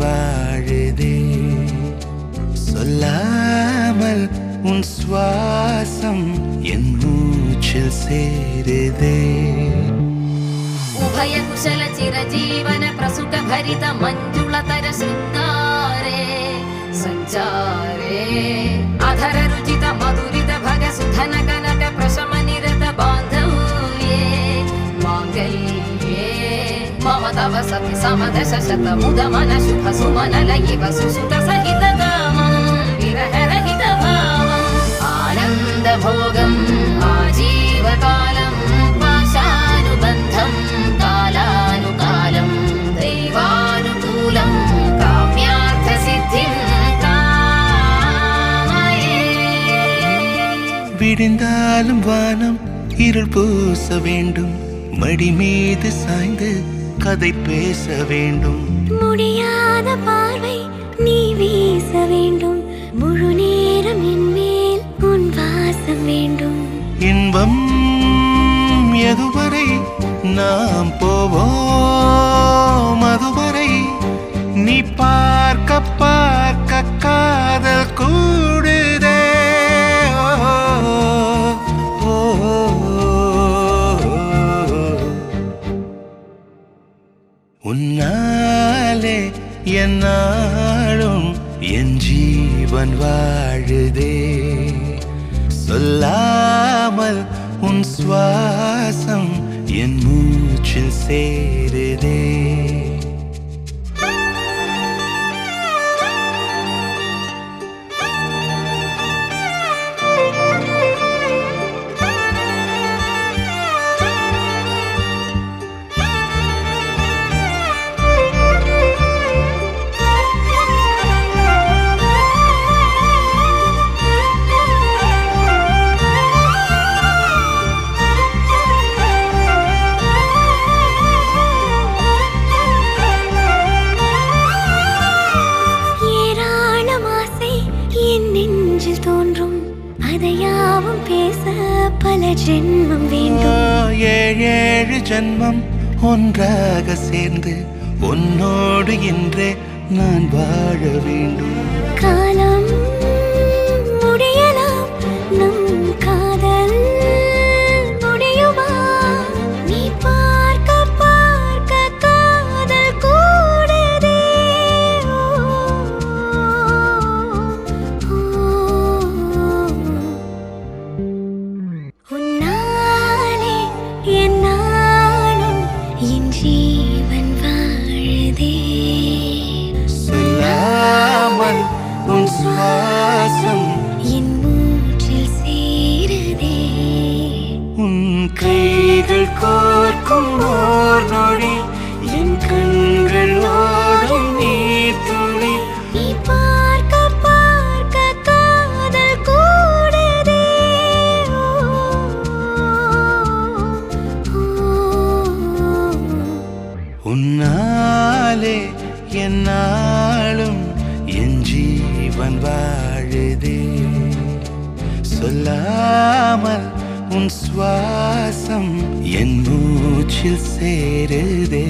வாழுதே சொல்லாமல் உன் சுவாசம் என் மூச்சில் சேருதே उभय कुशल चिरजीवन प्रसुख भरित मंजुलतर शृंगारे संचारे अधर रुचित मधुरित भग सुधन कनक प्रशम निरत बांधव्ये मांगल्ये मम तव सति समदश शत मुद मन शुभ सुमन लयिव सुसुत सहित कामं विरह रहित भावम् आनंद भोगम् आजीवकालम् पाशानुबन्धम् कालानुकालं दैवानुकूलं काम्यार्थसिद्धिं कामये விடிந்தாலும் வானம் இருள் பூச வேண்டும் மடி மீது சாய்ந்து கதை பேச வேண்டும் முடியாத பார்வை நீ வீச வேண்டும் முழு நேரம் என் மேல் உன் வாசம் வேண்டும் இன்பம் எதுவரை நாம் போவோம் அதுவரை நீ பார்க்க பார்க்க காதல் கூடுதே உன்னாலே என்னாலும் என் ஜீவன் வாழுதே சொல்லாமல் உன் சுவாசம் என் மூச்சில் சேருதே அதையாவும் பேச பல ஜென்மம் வேண்டும் ஏழு ஜென்மம் ஒன்றாக சேர்ந்து உன்னோடு இன்றே நான் வாழ வேண்டும் காலம் முடியலாம் நம் காதல் முடியுமா நீ பார்க்க பார்க்க காதல் கூடுதே உன்னாலே என்னாலும் என் ஜீவன் வாழுதே சொல்லாமல் உன் சுவாசம் என் மூச்சில் சேருதே உன் கைகள் கோர்க்கும் ஓர் நொடி என் கண்கள் ஓடும் நீர் துளி நீ பார்க்க பார்க்க காதல் கூடுதே உன்னாலே என்னாலும் என் ஜீவன் வாழுதே சொல்லாமல் உன் சுவாசம் என் மூச்சில் சேருதே